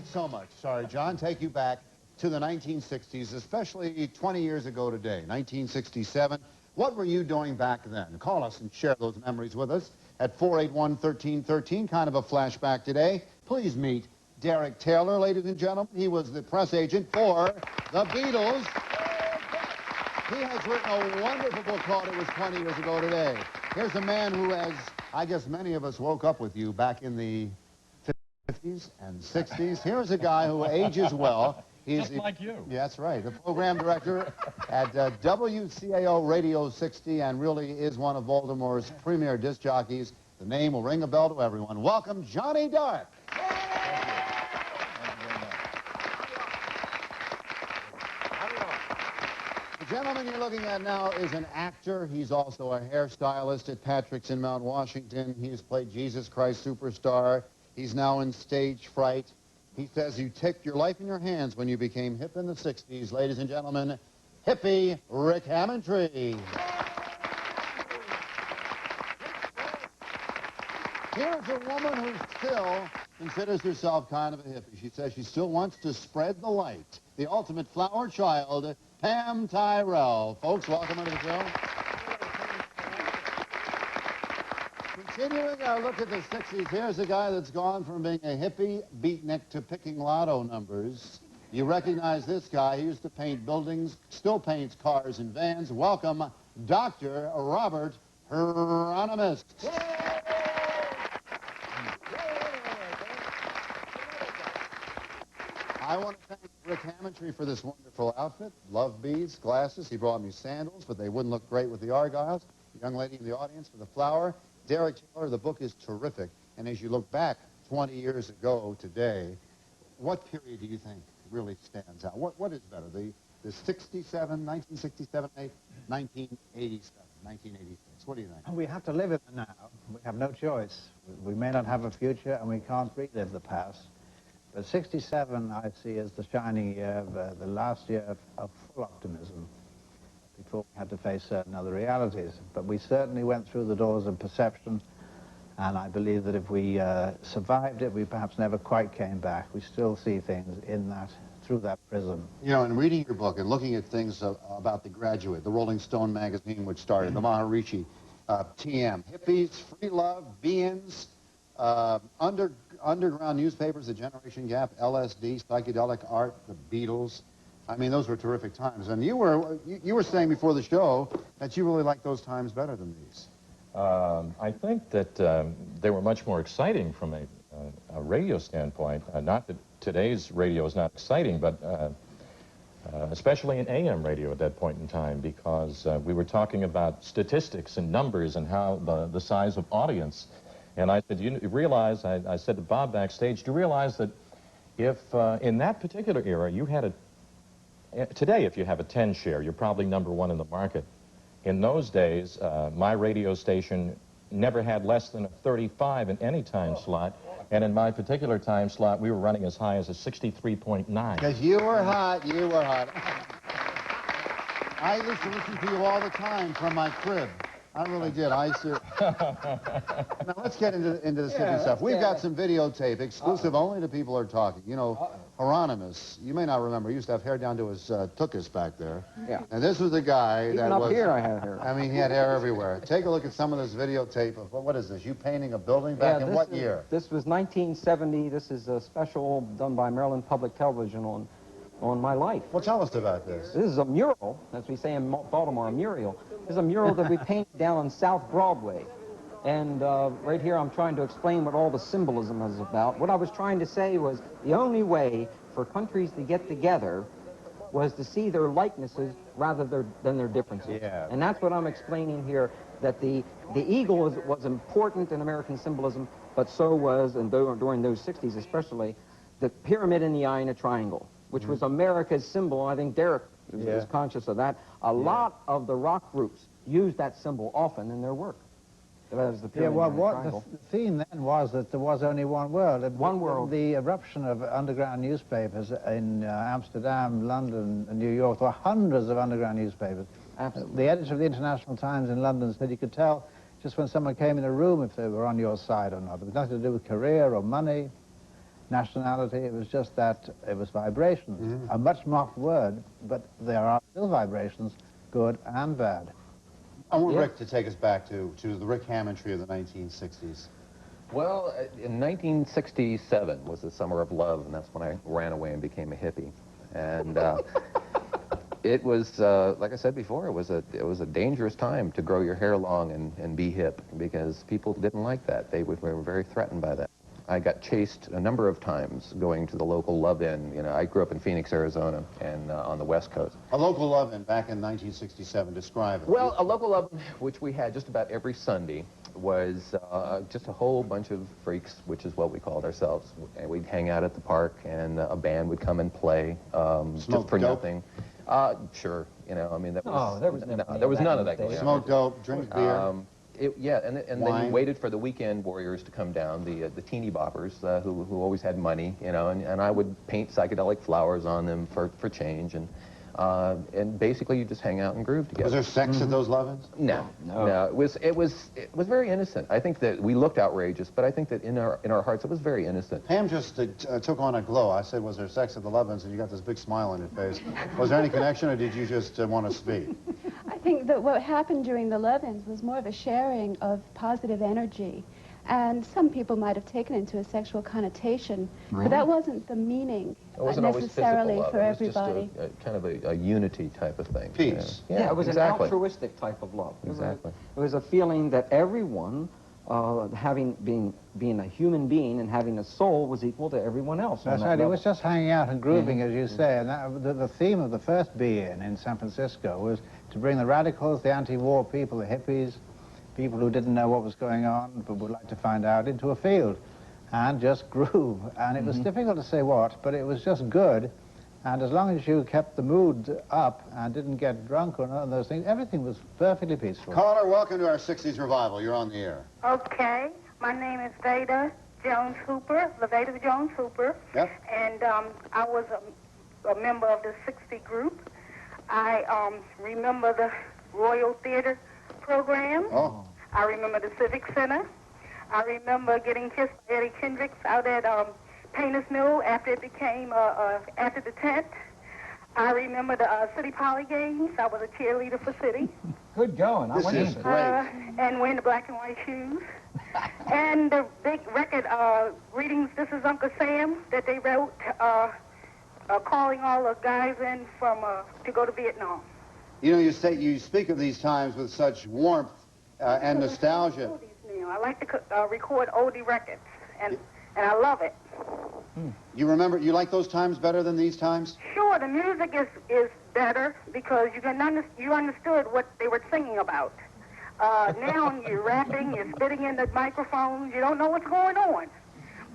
Thanks so much. Sorry, John. Take you back to the 1960s, especially 20 years ago today, 1967. What were you doing back then? Call us and share those memories with us at 481-1313. Kind of a flashback today. Please meet Derek Taylor, ladies and gentlemen. He was the press agent for the Beatles. He has written a wonderful book called It Was 20 Years Ago Today. Here's a man who, as I guess many of us woke up with you back in the 50s and 60s. Here's a guy who ages well. He's just like you. Yeah, that's right. The program director at WCAO Radio 60 and really is one of Baltimore's premier disc jockeys. The name will ring a bell to everyone. Welcome, Johnny Dark. The gentleman you're looking at now is an actor. He's also a hairstylist at Patrick's in Mount Washington. He has played Jesus Christ Superstar. He's now in Stage Fright. He says you took your life in your hands when you became hip in the 60s. Ladies and gentlemen, hippie Rick Hammontree. Here's a woman who still considers herself kind of a hippie. She says she still wants to spread the light. The ultimate flower child, Pam Tyrell. Folks, welcome to the show. Continuing our look at the 60s, here's a guy that's gone from being a hippie beatnik to picking lotto numbers. You recognize this guy. He used to paint buildings, still paints cars and vans. Welcome, Dr. Robert Hieronimus. I want to thank Rick Hammontree for this wonderful outfit. Love beads, glasses. He brought me sandals, but they wouldn't look great with the Argyles. The young lady in the audience for the flower. Derek Taylor, the book is terrific. And as you look back 20 years ago today, what period do you think really stands out? What is better, the 67, 1967, 1987, 1986? What do you think? We have to live it now. We have no choice. We may not have a future, and we can't relive the past. But 67, I see as the shining year, the last year of full optimism, before we had to face certain other realities. But we certainly went through the doors of perception, and I believe that if we survived it, we perhaps never quite came back. We still see things in that, through that prism. You know, in reading your book and looking at things about The Graduate, the Rolling Stone magazine, which started, the Maharishi, TM, hippies, free love, beings, underground newspapers, the Generation Gap, LSD, psychedelic art, the Beatles. I mean, those were terrific times. And you were saying before the show that you really liked those times better than these. I think that they were much more exciting from a radio standpoint. Not that today's radio is not exciting, but especially in AM radio at that point in time, because we were talking about statistics and numbers and how the size of audience. And I said, you realize, I said to Bob backstage, do you realize that if in that particular era you had today, if you have a 10 share, you're probably #1 in the market. In those days, my radio station never had less than a 35 in any time slot. And in my particular time slot, we were running as high as a 63.9. Because you were hot, you were hot. I used to listen to you all the time from my crib. I really did. I used to... Now, let's get into this hippie stuff. We've got some videotape, exclusive only to people who are talking. You know, Hieronimus, you may not remember, he used to have hair down to his tuchus back there. Yeah. And this was the guy Even up here I had hair. I mean, he had hair everywhere. Take a look at some of this videotape of, what is this, you painting a building back in what year? This was 1970. This is a special done by Maryland Public Television on my life. Well, tell us about this. This is a mural, as we say in Baltimore, a mural. This is a mural that we painted down on South Broadway. And right here I'm trying to explain what all the symbolism is about. What I was trying to say was the only way for countries to get together was to see their likenesses rather than their differences. Yeah. And that's what I'm explaining here, that the eagle was important in American symbolism, but so was, and during those 60s especially, the pyramid in the eye and a triangle, which was America's symbol. I think Derek is conscious of that. A lot of the rock groups used that symbol often in their work. As the pyramid and the triangle. The theme then was that there was only one world. One world. The eruption of underground newspapers in Amsterdam, London, and New York, there were hundreds of underground newspapers. Absolutely. The editor of the International Times in London said you could tell just when someone came in a room if they were on your side or not. It was nothing to do with career or money. nationality. It was just that it was vibrations. A much mocked word, but there are still vibrations, good and bad. I want Rick to take us back to the Rick Hammontree of the 1960s. Well, in 1967 was the summer of love, and that's when I ran away and became a hippie. And it was, like I said before, it was a dangerous time to grow your hair long and be hip, because people didn't like that. They were very threatened by that. I got chased a number of times going to the local love-in. You know, I grew up in Phoenix, Arizona, and on the West Coast. A local love-in back in 1967, describe it. Well, a local love-in, which we had just about every Sunday, was just a whole bunch of freaks, which is what we called ourselves. And we'd hang out at the park, and a band would come and play just for nothing. Sure, you know, I mean, that was, there was none of that going on. Smoke dope, drink beer. Yeah, and then you waited for the weekend warriors to come down, the teeny boppers who always had money, you know, and I would paint psychedelic flowers on them for change, and basically you just hang out and groove together. Was there sex at those love-ins? No. It was very innocent. I think that we looked outrageous, but I think that in our hearts it was very innocent. Pam just took on a glow. I said, was there sex at the love-ins? And you got this big smile on your face. Was there any connection, or did you just want to speak? I think that what happened during the love-ins was more of a sharing of positive energy. And some people might have taken it into a sexual connotation, but that wasn't the meaning necessarily for everybody. It was just kind of a unity type of thing. Peace. You know? Yeah, it was an altruistic type of love. Exactly. It was a feeling that everyone, being a human being and having a soul, was equal to everyone else. That's right. It was just hanging out and grooving, as you say. And that, the theme of the first be-in San Francisco was to bring the radicals, the anti-war people, the hippies, people who didn't know what was going on but would like to find out, into a field and just groove. And it was difficult to say what, but it was just good. And as long as you kept the mood up and didn't get drunk or none of those things, everything was perfectly peaceful. Caller, welcome to our 60s revival. You're on the air. Okay. My name is Veda Jones Hooper, Laveda Jones Hooper. Yep. And I was a member of the 60 group. I remember the Royal Theater program. Oh. I remember the Civic Center. I remember getting kissed by Eddie Kendricks out at Painter's Mill after it became, after the tent. I remember the City Poly games. I was a cheerleader for City. Good going. This is great. And wearing the black and white shoes. And the big record, Greetings, This is Uncle Sam, that they wrote, calling all the guys in from to go to Vietnam. You know, you speak of these times with such warmth and nostalgia. I like to record oldie records, and I love it. You like those times better than these times? Sure, the music is better because you understood what they were singing about. Now you're rapping, you're spitting in the microphones, you don't know what's going on.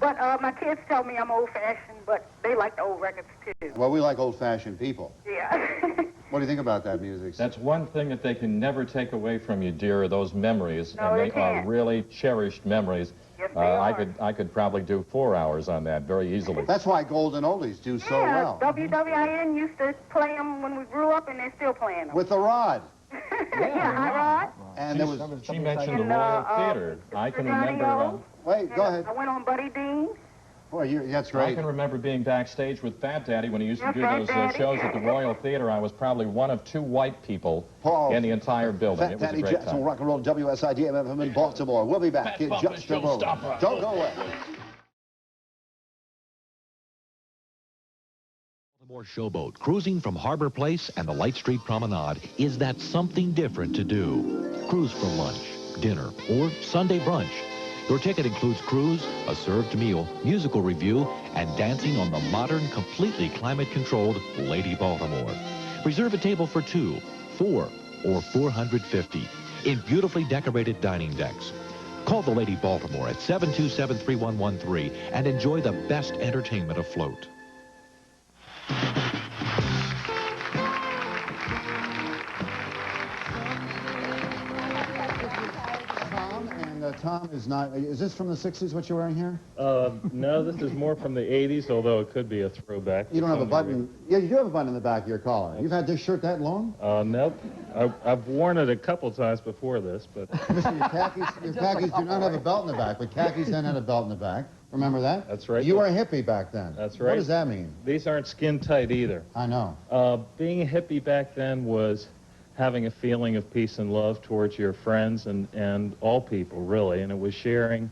But my kids tell me I'm old-fashioned, but they like the old records too. Well, we like old-fashioned people. Yeah. What do you think about that music? That's one thing that they can never take away from you, dear, are those memories. No, and they are can't. really cherished memories. Yes, they are. I could probably do 4 hours on that very easily. That's why golden oldies do so well. WWIN used to play them when we grew up, and they're still playing them. With the rod. Yeah, High Rod. And there was... She mentioned the Royal Theater. I can remember... Wait, go ahead. I went on Buddy Dean. Boy, that's I great. can remember being backstage with Fat Daddy when he used to Yeah, do Fat those Daddy. shows at the Royal Theater. I was probably one of 2 white people Paul, in the entire building. Fat It was Daddy a great Jackson, time. rock and roll, WSID, MFM in Baltimore. We'll be back in just a moment. Don't go away. Baltimore Showboat, cruising from Harbor Place and the Light Street Promenade, is that something different to do. Cruise for lunch, dinner, or Sunday brunch. Your ticket includes cruise, a served meal, musical review, and dancing on the modern, completely climate-controlled Lady Baltimore. Reserve a table for 2, 4, or 450 in beautifully decorated dining decks. Call the Lady Baltimore at 727-3113 and enjoy the best entertainment afloat. Tom is not... Is this from the 60s, what you're wearing here? No, this is more from the 80s, although it could be a throwback. You don't have a button... Yeah, you do have a button in the back of your collar. You've had this shirt that long? Nope. I've worn it a couple times before this, but... Listen, your khakis do not have a belt in the back, but khakis then had a belt in the back. Remember that? That's right. You were a hippie back then. That's right. What does that mean? These aren't skin tight either. I know. Being a hippie back then was having a feeling of peace and love towards your friends and all people, really, and it was sharing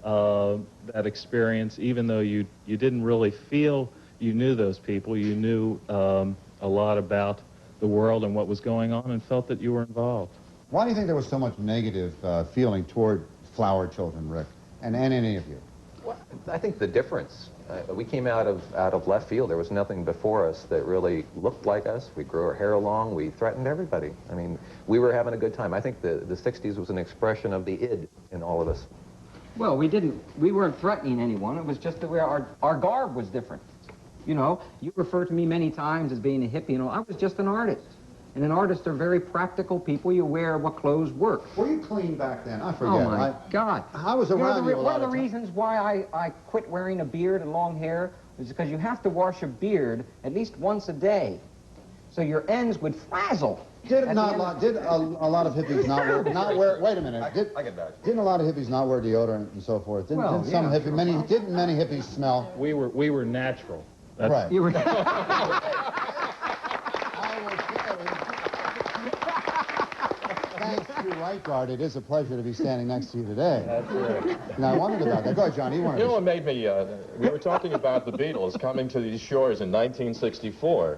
that experience, even though you didn't really feel you knew those people. You knew a lot about the world and what was going on and felt that you were involved. Why do you think there was so much negative feeling toward flower children, Rick, and any of you? Well, I think the difference, we came out of left field. There was nothing before us that really looked like us. We grew our hair long. We threatened everybody. I mean, we were having a good time. I think the 60s was an expression of the id in all of us. Well, we weren't threatening anyone. It was just that our garb was different. You know, you refer to me many times as being a hippie and all. I was just an artist. And an artist are very practical people. You wear what clothes work. Were you clean back then? I forget. Oh, my God. I was around you a lot One of the of reasons why I quit wearing a beard and long hair is because you have to wash a beard at least once a day. So your ends would frazzle. Did a lot of hippies not wear, wait a minute. Didn't a lot of hippies not wear deodorant and so forth? Didn't many hippies smell? We were natural. That's right. You were Thanks to Right Guard, it is a pleasure to be standing next to you today. That's right. Now, I wondered about that. Go ahead, Johnny. You know what made me, we were talking about the Beatles coming to these shores in 1964,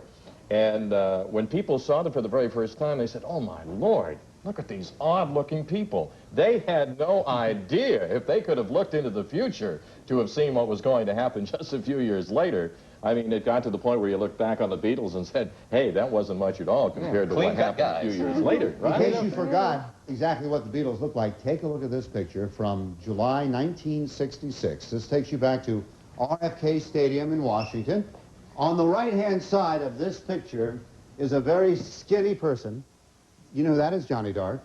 and when people saw them for the very first time, they said, oh, my Lord, look at these odd-looking people. They had no idea, if they could have looked into the future, to have seen what was going to happen just a few years later. I mean, it got to the point where you looked back on the Beatles and said, hey, that wasn't much at all compared to what happened a few years later, right? In case you forgot exactly what the Beatles looked like, take a look at this picture from July 1966. This takes you back to RFK Stadium in Washington. On the right-hand side of this picture is a very skinny person. You know who that is, Johnny Dark?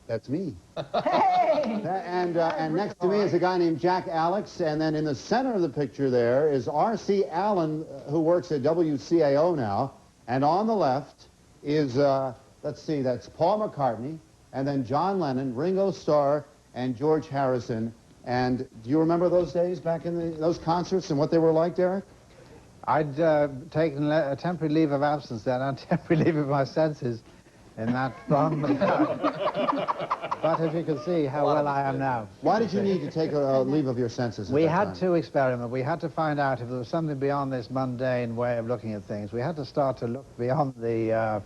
That's me. Hey! And next to me is a guy named Jack Alex, and then in the center of the picture there is R.C. Allen, who works at WCAO now, and on the left is, let's see, that's Paul McCartney, and then John Lennon, Ringo Starr, and George Harrison. And do you remember those days back in those concerts and what they were like, Derek? I'd taken a temporary leave of absence then, and temporary leave of my senses in that from but as you can see how well I am now. Why did you need to take a leave of your senses at We that had time? to experiment. We had to find out if there was something beyond this mundane way of looking at things. We had to start to look beyond the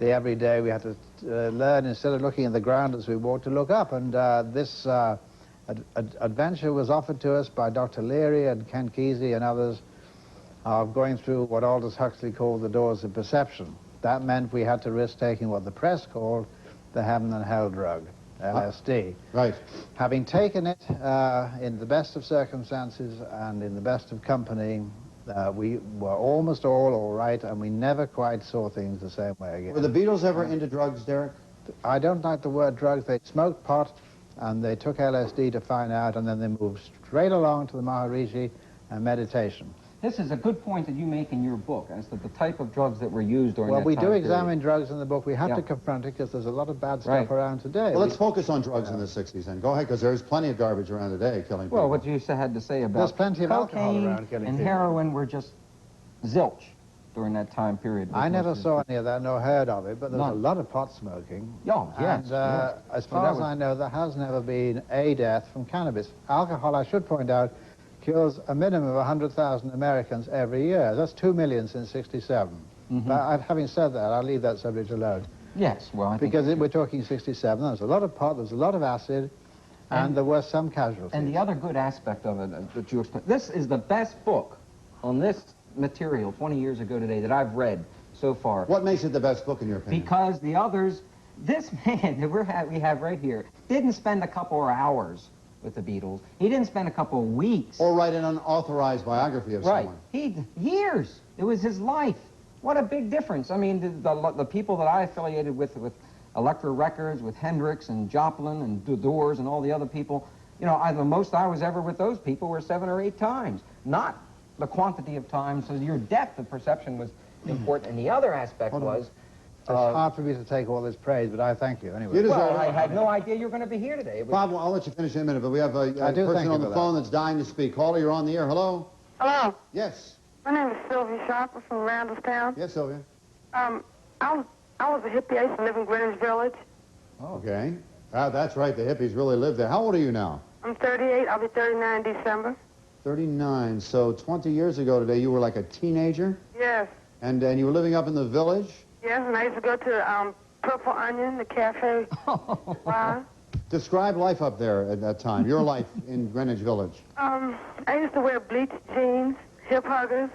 everyday. We had to learn, instead of looking at the ground as we walked, to look up. And this adventure was offered to us by Dr. Leary and Ken Kesey and others, of going through what Aldous Huxley called the doors of perception. That meant we had to risk taking what the press called the heaven and hell drug, LSD. Right. Having taken it in the best of circumstances and in the best of company, we were almost all right, and we never quite saw things the same way again. Were the Beatles ever into drugs, Derek? I don't like the word drugs. They smoked pot, and they took LSD to find out, and then they moved straight along to the Maharishi and meditation. This is a good point that you make in your book as to the type of drugs that were used during that time Well, we do period. examine drugs in the book. We have Yeah. to confront it because there's a lot of bad stuff around today. Well, let's focus on drugs in the 60s then. Go ahead, because there's plenty of garbage around today killing people. Well, what you had to say about There's plenty of alcohol cocaine around killing and people. heroin were just zilch during that time period. I never saw any of that, nor heard of it, but there's a None. lot of pot smoking. Oh, yes, And yes. as So far that as was- I know, there has never been a death from cannabis. Alcohol, I should point out, kills a minimum of 100,000 Americans every year. That's 2 million since '67. But having said that, I'll leave that subject alone. Yes, well, I think Because we're talking '67, there's a lot of pot, there's a lot of acid, and there were some casualties. And the other good aspect of it that you explained, this is the best book on this material 20 years ago today that I've read so far. What makes it the best book in your opinion? Because the others, this man that we have right here didn't spend a couple of hours with the Beatles. He didn't spend a couple of weeks. Or write an unauthorized biography of someone. Years. It was his life. What a big difference. I mean, the people that I affiliated with Elektra Records, with Hendrix and Joplin and The Doors and all the other people, you know, the most I was ever with those people were 7 or 8 times. Not the quantity of times, so your depth of perception was important. And the other aspect was, It's hard for me to take all this praise, but I thank you anyway. You deserve Well, it. I had no idea you were going to be here today. Bob, I'll let you finish in a minute, but we have a person on the phone that's dying to speak. Caller, you're on the air. Hello? Hello. Yes. My name is Sylvie Sharper from Randallstown. Yes, Sylvia. I was a hippie. I used to live in Greenwich Village. Oh. Okay. That's right. The hippies really lived there. How old are you now? I'm 38. I'll be 39 in December. 39. So 20 years ago today, you were like a teenager? Yes. And you were living up in the village? Yes, and I used to go to Purple Onion, the cafe bar. Describe life up there at that time, your life in Greenwich Village. I used to wear bleached jeans, hip huggers,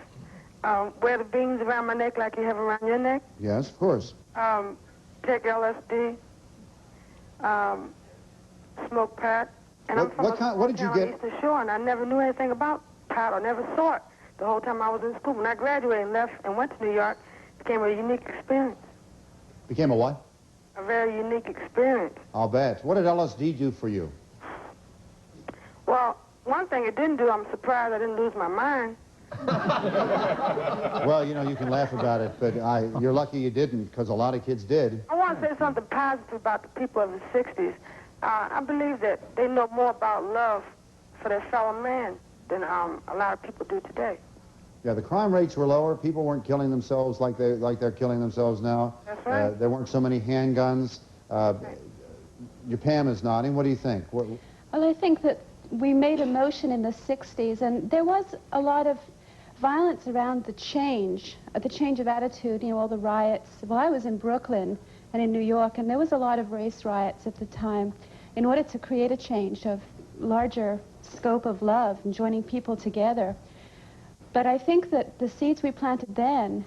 wear the beans around my neck like you have around your neck, Yes, of course. take LSD, smoke pot. And What- I'm from what kind- what did you a town on get- Eastern Shore, and I never knew anything about pot. I never saw it the whole time I was in school. When I graduated and left and went to New York, it became a unique experience, Became a what? a very unique experience. I'll bet. What did LSD do for you? Well, one thing it didn't do, I'm surprised I didn't lose my mind. Well, you know, you can laugh about it, but you're lucky you didn't, because a lot of kids did. I want to say something positive about the people of the 60s. I believe that they know more about love for their fellow man than a lot of people do today. Yeah, the crime rates were lower. People weren't killing themselves like they're killing themselves now. That's right. There weren't so many handguns. Your Pam is nodding. What do you think? Well, I think that we made a motion in the 60s, and there was a lot of violence around the change of attitude, you know, all the riots. Well, I was in Brooklyn and in New York, and there was a lot of race riots at the time in order to create a change of larger scope of love and joining people together. But I think that the seeds we planted then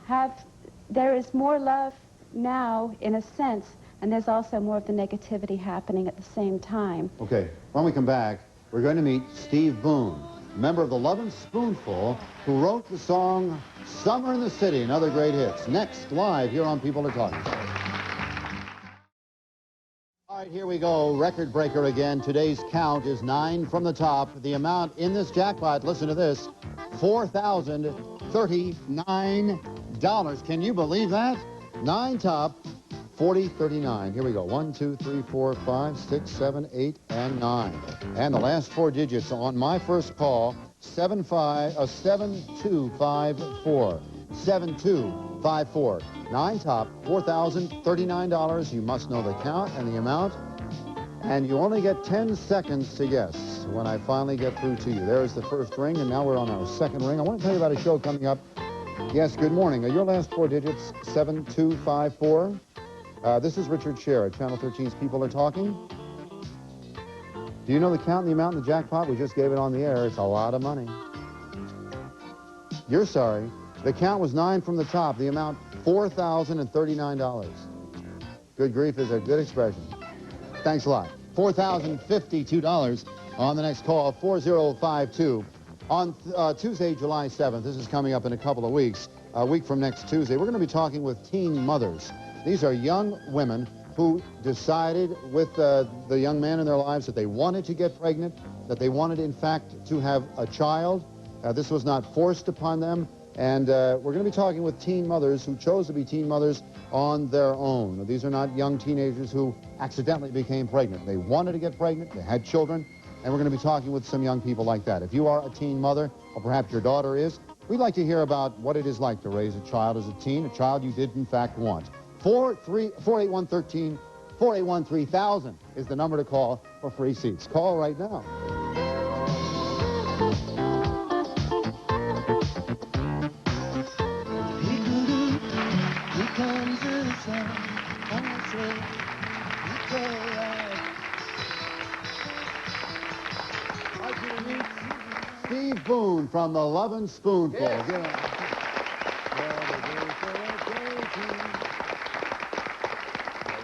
there is more love now, in a sense, and there's also more of the negativity happening at the same time. Okay, when we come back, we're going to meet Steve Boone, member of the Lovin' Spoonful, who wrote the song Summer in the City and other great hits. Next, live here on People Are Talking. All right, here we go. Record breaker again. Today's count is 9 from the top. The amount in this jackpot, listen to this, $4,039. Can you believe that? 9 top, 4039. Here we go. 1, 2, 3, 4, 5, 6, 7, 8, and 9. And the last 4 digits on my first call, 7254. 7254. 9 top, $4,039. You must know the count and the amount. And you only get 10 seconds to guess when I finally get through to you. There's the first ring, and now we're on our second ring. I want to tell you about a show coming up. Yes, good morning. Are your last 4 digits 7254? This is Richard Sher at Channel 13's People Are Talking. Do you know the count and the amount in the jackpot? We just gave it on the air. It's a lot of money. You're sorry. The count was 9 from the top. The amount, $4,039. Good grief is a good expression. Thanks a lot. $4,052 on the next call, 4052. On Tuesday, July 7th, this is coming up in a couple of weeks, a week from next Tuesday, we're going to be talking with teen mothers. These are young women who decided with the young man in their lives that they wanted to get pregnant, that they wanted, in fact, to have a child. This was not forced upon them. And we're going to be talking with teen mothers who chose to be teen mothers on their own. These are not young teenagers who accidentally became pregnant. They wanted to get pregnant, they had children, and we're going to be talking with some young people like that. If you are a teen mother, or perhaps your daughter is, we'd like to hear about what it is like to raise a child as a teen, a child you did in fact want. 481-13, 481-3000 is the number to call for free seats. Call right now. Steve Boone from the Lovin' Spoonful. Yes.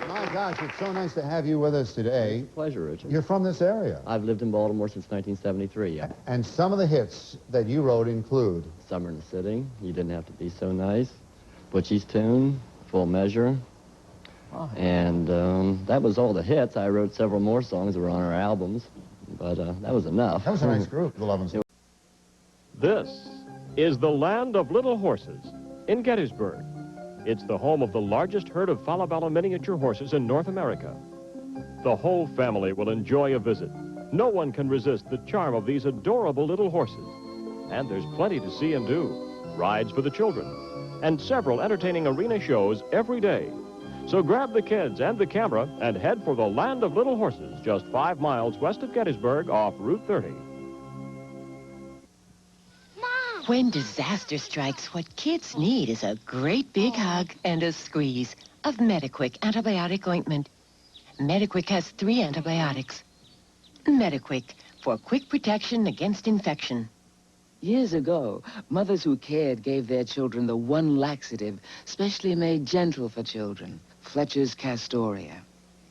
My gosh, it's so nice to have you with us today. Pleasure, Richard. You're from this area. I've lived in Baltimore since 1973, yeah. And some of the hits that you wrote include? Summer in the City, You Didn't Have to Be So Nice, Butchie's Tune, Full Measure. Oh. And that was all the hits. I wrote several more songs that were on our albums, but that was enough. That was a nice group, the Lovin' Spoonful. This is the land of little horses in Gettysburg, It's the home of the largest herd of Falabella miniature horses in North America. The whole family will enjoy a visit. No one can resist the charm of these adorable little horses. And there's plenty to see and do. Rides for the children. And several entertaining arena shows every day. So grab the kids and the camera and head for the land of little horses, just 5 miles west of Gettysburg off Route 30. When disaster strikes, what kids need is a great big hug and a squeeze of Mediquick antibiotic ointment. Mediquick has 3 antibiotics. Mediquick, for quick protection against infection. Years ago, mothers who cared gave their children the one laxative specially made gentle for children, Fletcher's Castoria.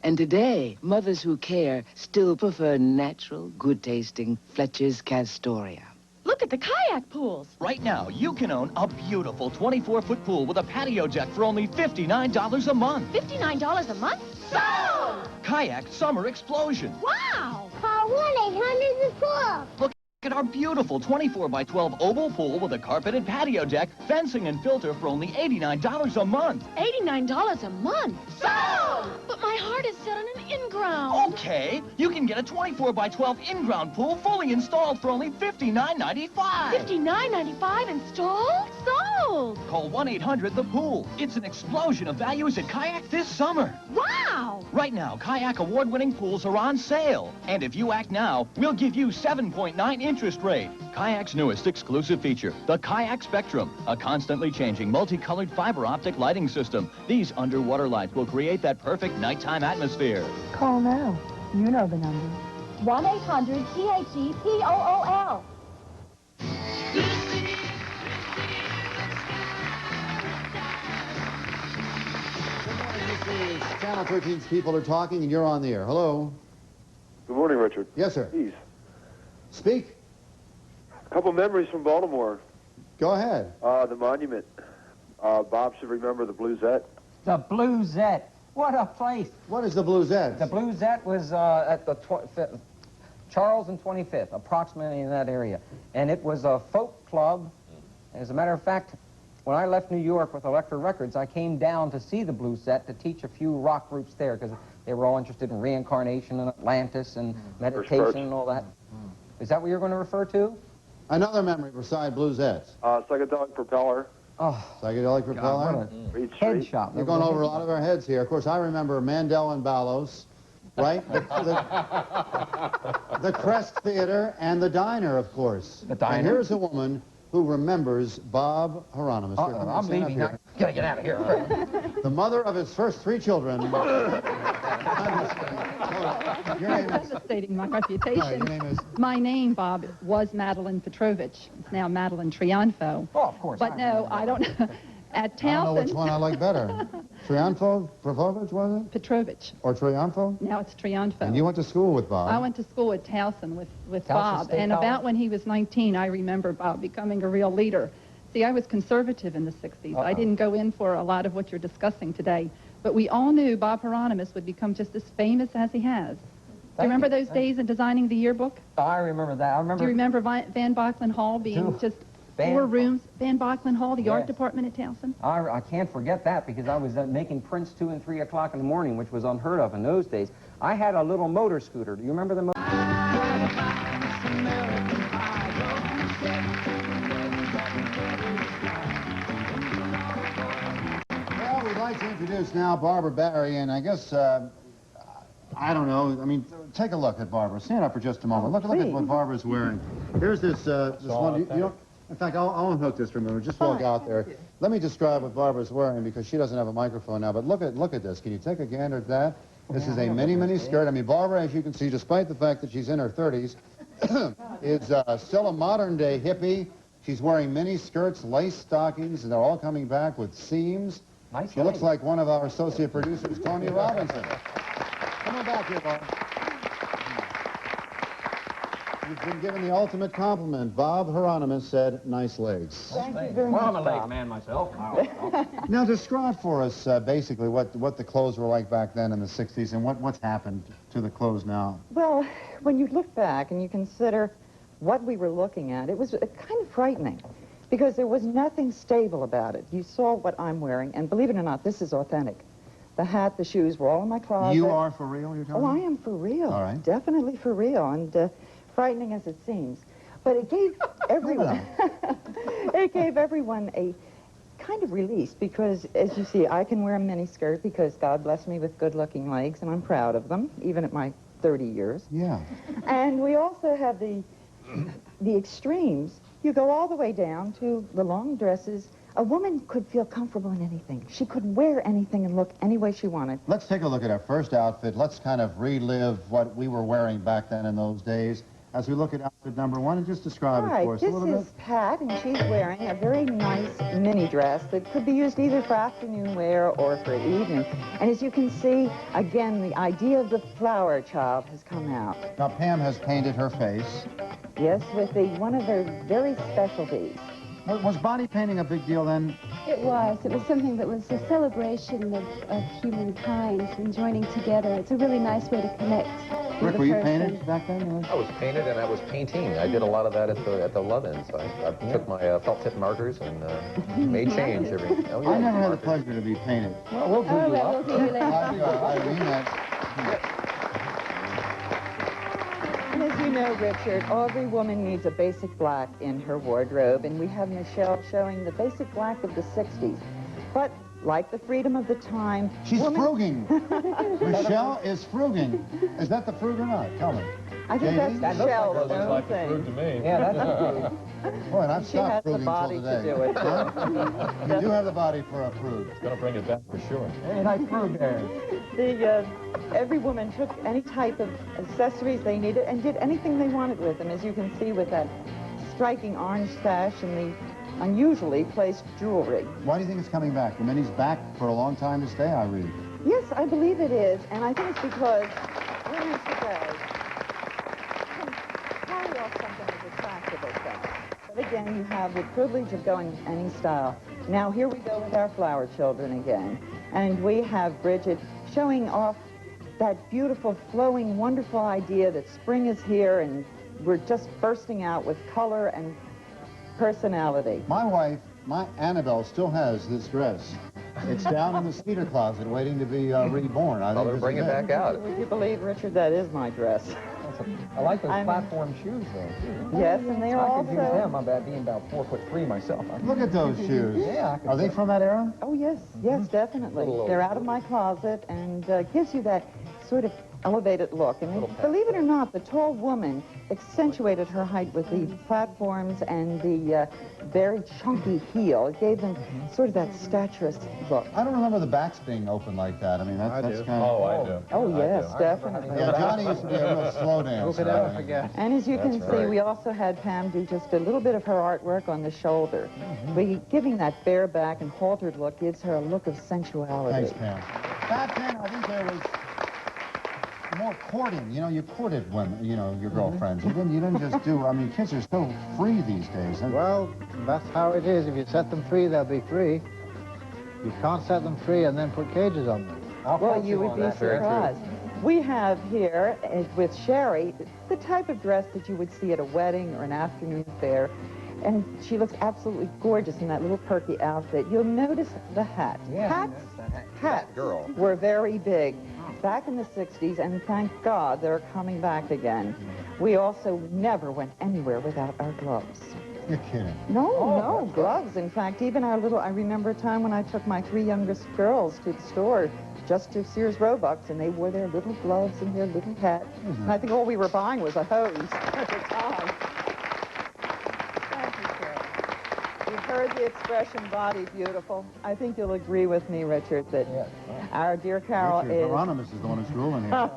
And today, mothers who care still prefer natural, good-tasting Fletcher's Castoria. Look at the kayak pools. Right now, you can own a beautiful 24-foot pool with a patio deck for only $59 a month. $59 a month? Sold! Kayak Summer Explosion. Wow! Call 1-800-THE-POOL. Look at our beautiful 24x12 oval pool with a carpeted patio deck, fencing and filter for only $89 a month. $89 a month? Sold! But my heart is set on an in-ground. Okay, you can get a 24x12 in-ground pool fully installed for only $59.95. $59.95 installed? Sold! Call 1-800-THE-POOL. It's an explosion of values at Kayak this summer. Wow! Right now, Kayak award-winning pools are on sale. And if you act now, we'll give you 7.9 interest rate. Kayak's newest exclusive feature, the Kayak Spectrum, a constantly changing multicolored fiber optic lighting system. These underwater lights will create that perfect nighttime atmosphere. Call now. You know the number. 1-800-THE-POOL. Channel 13's People Are Talking, and you're on the air. Hello. Good morning, Richard. Yes, sir. Please. Speak. A couple memories from Baltimore. Go ahead. The monument. Bob should remember the Bluesette. The Bluesette. What a place. What is the Bluesette? The Bluesette was at the Charles and 25th, approximately in that area. And it was a folk club. As a matter of fact, when I left New York with Elektra Records, I came down to see the Bluesette to teach a few rock groups there because they were all interested in reincarnation and Atlantis and meditation and all that. Is that what you're going to refer to? Another memory beside Bluesette's. Psychedelic Propeller. Oh, Psychedelic Propeller. Head shop. You're going over a lot of our heads here. Of course, I remember Mandel and Ballos, right? The Crest Theater and the Diner, of course. The Diner. And here's a woman who remembers Bob Hieronimus. I'm leaving now. Gotta get out of here. The mother of his first 3 children. Your name is? Devastating my reputation. No, your name is? My name, Bob, was Madeline Petrovich. It's now Madeline Triunfo. Oh, of course. But no, I don't. At Towson. I don't know which one I like better. Triunfo? Provovich, was it? Petrovich. Or Triunfo? Now it's Triunfo. And you went to school with Bob? I went to school at Towson with Towson Bob. State And College? about when he was 19, I remember Bob becoming a real leader. See, I was conservative in the 60s. I didn't go in for a lot of what you're discussing today. But we all knew Bob Hieronimus would become just as famous as he has. Do you remember those days in designing the yearbook? I remember that. I remember. Do you remember Van Bocklin Hall being just 4 rooms? Van Bocklin Hall, the art department at Towson? I can't forget that because I was making prints 2 and 3 o'clock in the morning, which was unheard of in those days. I had a little motor scooter. Do you remember the motor? Well, we'd like to introduce now Barbara Barry, and I guess, I don't know, I mean, take a look at Barbara. Stand up for just a moment. Look at what Barbara's wearing. Here's this one. You don't, in fact, I'll unhook this for a minute. Just walk out there. Let me describe what Barbara's wearing because she doesn't have a microphone now, but look at this. Can you take a gander at that? This is a mini skirt. I mean, Barbara, as you can see, despite the fact that she's in her 30s, is still a modern-day hippie. She's wearing mini skirts, lace stockings, and they're all coming back with seams. Nice. She looks like one of our associate producers, Tony Robinson. Come on back here, Bob. You've been given the ultimate compliment. Bob Hieronimus said, nice legs. Thank you very much. Well, I'm a leg man myself. Now, describe for us basically what the clothes were like back then in the 60s and what's happened to the clothes now. Well, when you look back and you consider what we were looking at, it was kind of frightening. because there was nothing stable about it. You saw what I'm wearing, and believe it or not, this is authentic. The hat, the shoes were all in my closet. You are for real, you're telling me? Oh, I am for real. All right. Definitely for real, and frightening as it seems. But it gave everyone, it gave everyone a kind of release, because as you see, I can wear a mini skirt because God blessed me with good-looking legs, and I'm proud of them, even at my 30 years. Yeah. And we also have the extremes. You go all the way down to the long dresses. A woman could feel comfortable in anything. She could wear anything and look any way she wanted. Let's take a look at our first outfit. Let's kind of relive what we were wearing back then in those days as we look at outfit number one, and just describe it for us a little bit. This is Pat, and she's wearing a very nice mini dress that could be used either for afternoon wear or for evening. And as you can see, again, the idea of the flower child has come out. Now, Pam has painted her face. Yes, with one of her very specialties. Was body painting a big deal then? It was. It was something that was a celebration of humankind and joining together. It's a really nice way to connect. Rick, were you painted back then? I was painted and I was painting. I did a lot of that at the Love-Ins. I took my felt tip markers and made change every. Oh, yeah, I never had the pleasure to be painted. Well, we'll do you up. We'll do you later. I mean that. And as you know, Richard, every woman needs a basic black in her wardrobe, and we have Michelle showing the basic black of the 60s. But like the freedom of the time... She's fruging. Michelle is fruging. Is that the frug or not? Tell me. I think J.D.? that's Michelle's own thing. to me. Yeah, that's frug. Boy, and I've She has stopped the fruging body till to today. do it. Huh? You do have the body for a frug. It's going to bring it back for sure. Hey, nice frug there. Every woman took any type of accessories they needed and did anything they wanted with them, as you can see with that striking orange sash and the unusually placed jewelry. Why do you think it's coming back? The mini's back for a long time to stay, I read. Yes, I believe it is, and I think it's because women today can carry off something as attractive as that. But again, you have the privilege of going any style. Now here we go with our flower children again, and we have Bridget showing off that beautiful, flowing, wonderful idea that spring is here and we're just bursting out with color and personality. My wife, my Annabelle, still has this dress. It's down in the cedar closet waiting to be reborn. I think bring it back out. Would you believe, Richard, that is my dress? I like those platform shoes, though, too. Yes, and they're I could use also... them. I'm about being about 4'3" myself. Look at those shoes. Yeah, I could Are they from that era? Oh, yes, yes, definitely. They're out of my closet and gives you that sort of elevated look. And believe it or not, the tall woman accentuated her height with the platforms and the very chunky heel. It gave them sort of that statuesque look. I don't remember the backs being open like that. I mean, that's kind of... Oh, I do. Oh, yes, definitely. Yeah, Johnny used to be a real slow dancer. And as you can see, we also had Pam do just a little bit of her artwork on the shoulder. Giving that bare back and haltered look gives her a look of sensuality. Thanks, Pam. Back then, I think there was more courting. You know, you courted women, you know, your girlfriends. You didn't just do, I mean, kids are so free these days. Well, that's how it is. If you set them free, they'll be free. You can't set them free and then put cages on them. Well, you would be surprised. We have here, with Sherry, the type of dress that you would see at a wedding or an afternoon fair. And she looks absolutely gorgeous in that little perky outfit. You'll notice the hat. Yeah, Hats girl. were very big back in the 60s, and thank God they're coming back again. We also never went anywhere without our gloves. You're kidding. No, gloves. In fact, even I remember a time when I took my 3 youngest girls to the store, just to Sears Roebuck's, and they wore their little gloves and their little hat. And I think all we were buying was a hose at the time. Thank you, Sarah. You've heard the expression, body beautiful. I think you'll agree with me, Richard, that our dear Carol Hieronimus is the one who's ruling here.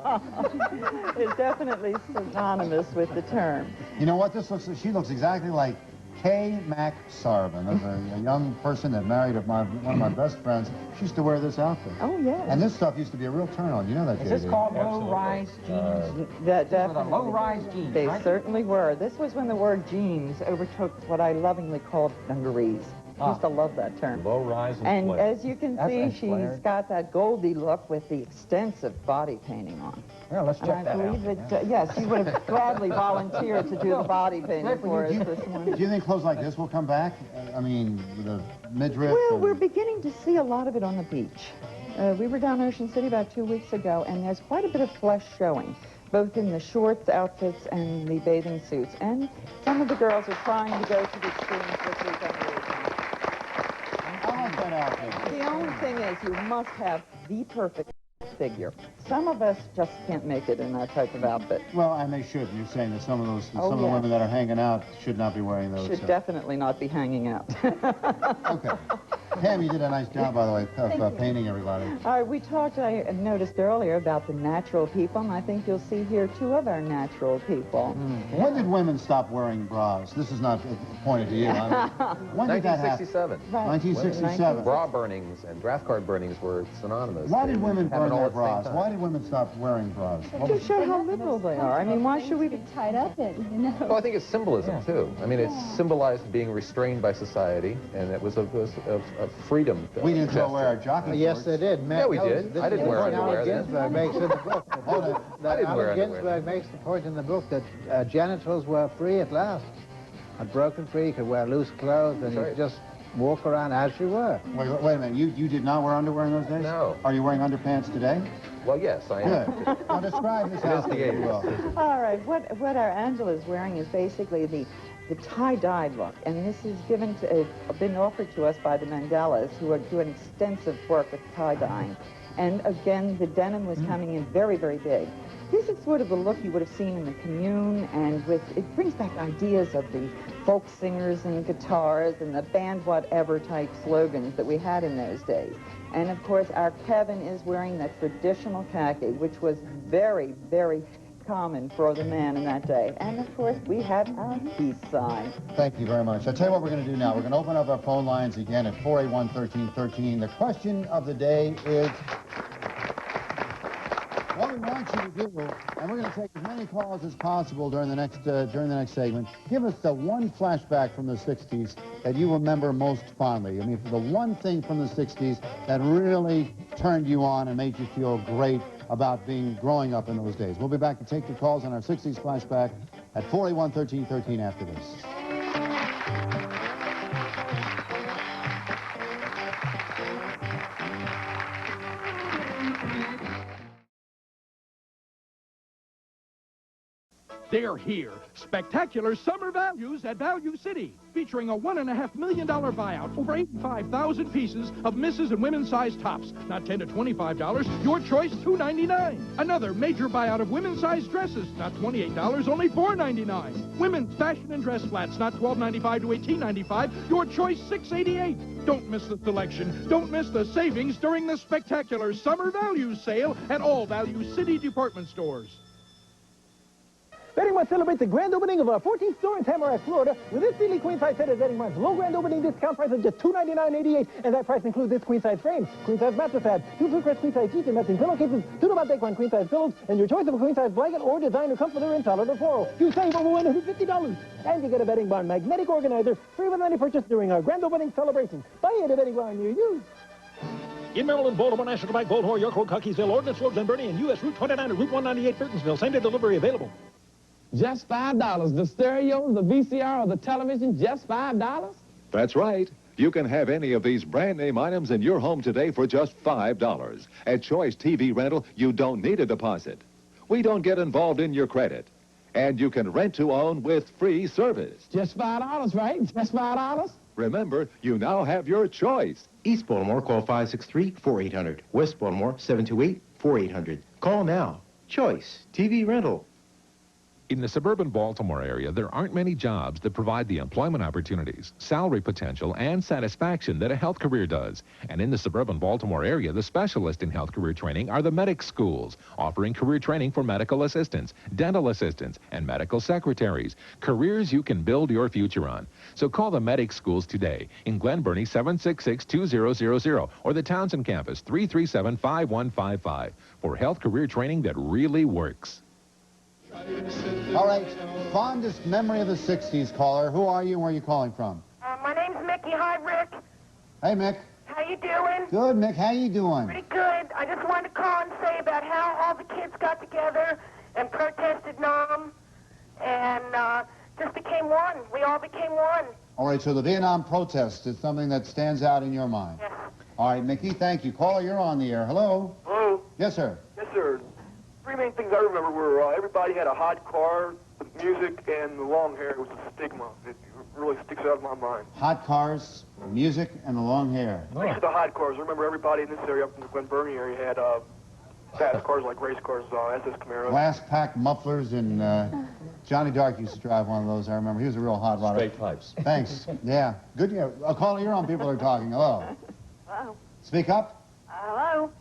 is definitely synonymous with the term. You know what? She looks exactly like Kay Mac Sarvin, a young person that married one of my best friends. She used to wear this outfit. Oh, yes. And this stuff used to be a real turn on. You know that, Is this JD? called low-rise jeans? Definitely. Low-rise jeans. They right? certainly were. This was when the word jeans overtook what I lovingly called dungarees. I used to love that term. Low rise and And flare. as you can see, she's flared. got that Goldie look with the extensive body painting on. Yeah, let's And check I that believe out. that, yes, you would have gladly volunteered to do the body painting for us this morning. Do you think clothes like this will come back? I mean, the midriff? Well, and- we're beginning to see a lot of it on the beach. We were down Ocean City about 2 weeks ago, and there's quite a bit of flesh showing, both in the shorts, outfits, and the bathing suits. And some of the girls are trying to go to the extremes this weekend. I like that outfit. The only thing is you must have the perfect figure. Some of us just can't make it in that type of outfit. Well, and they should. You're saying that some of those, Oh, some of the yes. women that are hanging out should not be wearing those. Should definitely not be hanging out. Okay. Pam, you did a nice job, by the way, of painting everybody. All right, we talked, I noticed earlier, about the natural people, and I think you'll see here two of our natural people. When did women stop wearing bras? This is not pointed to you. When did that happen? 1967. Right. 1967. Bra burnings and draft card burnings were synonymous. Why They did women happened burn all their at the same bras? time. Why did women stop wearing bras? To show how liberal they are. I mean, why should we be tied up in, you know? Well, I think it's symbolism, too. I mean, it symbolized being restrained by society, and it was a freedom. We didn't go wear our jockey Yes, they did. Yeah, we did. I didn't wear underwear then. Ginsberg makes in the book. I didn't wear underwear Ginsberg then. makes the point in the book that genitals were free at last. Had broken free, you could wear loose clothes, and you could just walk around as you were. Wait a minute. You did not wear underwear in those days? No. Are you wearing underpants today? Well, yes, I am. Good. Now describe this It is outfit, the if you will. 80s. All right, what our Angela's wearing is basically the tie-dye look, and this is been offered to us by the Mandelas, who are doing extensive work with tie-dyeing. And again, the denim was coming in very, very big. This is sort of the look you would have seen in the Commune, and it brings back ideas of the folk singers and guitars and the band whatever type slogans that we had in those days. And of course, our Kevin is wearing that traditional khaki, which was very, very common for the man in that day. And of course, we have our peace sign. Thank you very much. I'll tell you what we're going to do now. We're going to open up our phone lines again at 481-1313. The question of the day is what we want you to do, and we're going to take as many calls as possible during the next segment. Give us the one flashback from the 60s that you remember most fondly. I mean, the one thing from the 60s that really turned you on and made you feel great about growing up in those days. We'll be back to take your calls on our 60s flashback at 481-1313 after this. They're here. Spectacular summer values at Value City, featuring a $1.5 million buyout, over 85,000 pieces of Mrs. and women's size tops, not $10 to $25, your choice $2.99. Another major buyout of women's size dresses, not $28, only $4.99. Women's fashion and dress flats, not $12.95 to $18.95, your choice $6.88. Don't miss the selection. Don't miss the savings during the spectacular summer values sale at all Value City department stores. Bedding Mart celebrates the grand opening of our 14th store in Tamarack, Florida, with this Sealy queen size set at Bedding Mart's low grand opening discount price of just $299.88, and that price includes this queen size frame, queen size mattress pad, 2 Flucrest queen size sheets and matching pillowcases, 2 Dubat Daquan queen size pillows, and your choice of a queen size blanket or designer comforter in solid or floral. You save over $150, and you get a Bedding Barn magnetic organizer free with any purchase during our grand opening celebration. Buy it at a Bedding Barn near you. In Maryland, Baltimore, National Bank, Baltimore, York Road, Cockeysville, Ordnance Road, Glen Burnie, and U.S. Route 29 and Route 198, Burtonsville. Same-day delivery available. Just $5. The stereos, the VCR, or the television, just $5? That's right. You can have any of these brand-name items in your home today for just $5. At Choice TV Rental, you don't need a deposit. We don't get involved in your credit. And you can rent to own with free service. Just $5, right? Just $5? Remember, you now have your choice. East Baltimore, call 563-4800. West Baltimore, 728-4800. Call now. Choice TV Rental. In the suburban Baltimore area, there aren't many jobs that provide the employment opportunities, salary potential, and satisfaction that a health career does. And in the suburban Baltimore area, the specialists in health career training are the medic schools, offering career training for medical assistants, dental assistants, and medical secretaries, careers you can build your future on. So call the medic schools today in Glen Burnie 766-2000 or the Townsend campus 337-5155 for health career training that really works. All right, fondest memory of the 60s, caller. Who are you and where are you calling from? My name's Mick Jackie. Hi, Rick. Hey, Mick. How you doing? Good, Mick. How you doing? Pretty good. I just wanted to call and say about how all the kids got together and protested Nam and just became one. We all became one. All right, so the Vietnam protest is something that stands out in your mind. Yes. All right, Mickey, thank you. Caller, you're on the air. Hello? Hello? Yes, sir. Yes, sir. Three main things I remember were everybody had a hot car, the music, and the long hair was a stigma. It really sticks out in my mind. Hot cars, music, and the long hair. Next to the hot cars, I remember everybody in this area, up in the Glen Burnie area, had fast cars like race cars, SS Camaros. Glass pack mufflers, and Johnny Dark used to drive one of those, I remember. He was a real hot rodder. Straight pipes. Thanks. Yeah. Good. Yeah. Caller, you're on. People are talking. Hello. Hello. Speak up. Hello.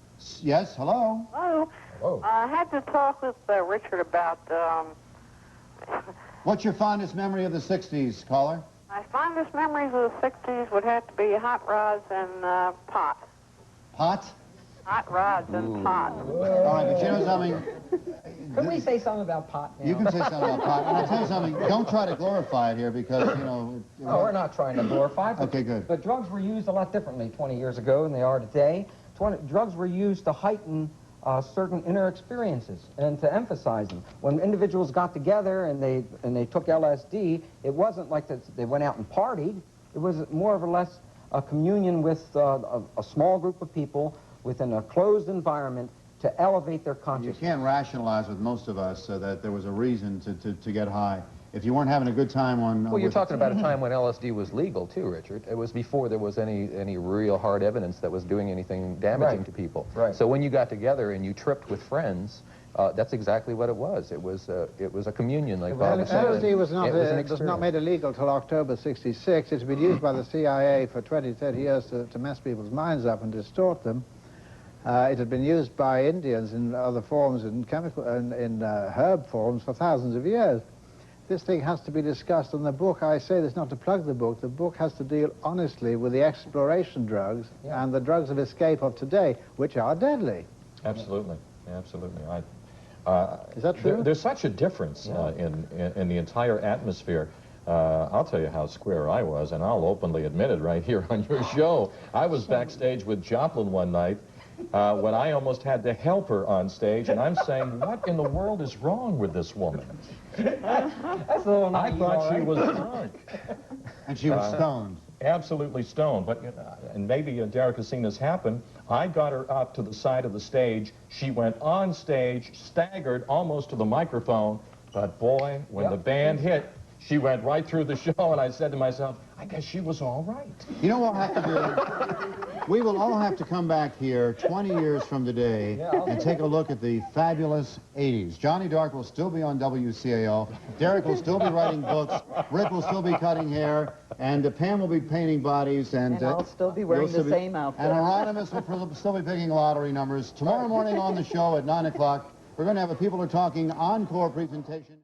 Yes, hello. Hello. Whoa. I had to talk with Richard about What's your fondest memory of the 60s, caller? my fondest memories of the 60s would have to be hot rods and pot. Pot? Hot rods and pot. All right, but you know something? Can we say something about pot now? You can say something about pot. And I'll tell you something, don't try to glorify it here because, you know... No, we're not trying to glorify it. Okay, good. But drugs were used a lot differently 20 years ago than they are today. Drugs were used to heighten certain inner experiences and to emphasize them. When individuals got together and they took LSD, it wasn't like they went out and partied. It was more or less a communion with a small group of people within a closed environment to elevate their consciousness. You can't rationalize with most of us that there was a reason to get high. If you weren't having a good time on... Well, you're talking about a time when LSD was legal, too, Richard. It was before there was any real hard evidence that was doing anything damaging to people. Right. So when you got together and you tripped with friends, that's exactly what it was. It was a communion, like Bob was saying. LSD was It not made illegal till October '66. It's been used by the CIA for 20, 30 years to mess people's minds up and distort them. It had been used by Indians in other forms, in chemical and in herb forms for thousands of years. This thing has to be discussed, and the book, I say this not to plug the book has to deal honestly with the exploration drugs and the drugs of escape of today, which are deadly. Absolutely, absolutely. Is that true? There's such a difference in the entire atmosphere. I'll tell you how square I was, and I'll openly admit it right here on your show. I was backstage with Joplin one night when I almost had to help her on stage, and I'm saying, what in the world is wrong with this woman? That's a little I thought she was drunk. And she was stoned. Absolutely stoned. But, and maybe Derek has seen this happen, I got her up to the side of the stage. She went on stage, staggered almost to the microphone, but boy, when the band hit, she went right through the show, and I said to myself, I guess she was all right. You know what we'll have to do? We will all have to come back here 20 years from today and take a look at the fabulous 80s. Johnny Dark will still be on WCAO. Derek will still be writing books. Rick will still be cutting hair. And Pam will be painting bodies. And I'll still be wearing the same outfit. And Hieronimus will still be picking lottery numbers. Tomorrow morning on the show at 9 o'clock, we're going to have a People Are Talking encore presentation.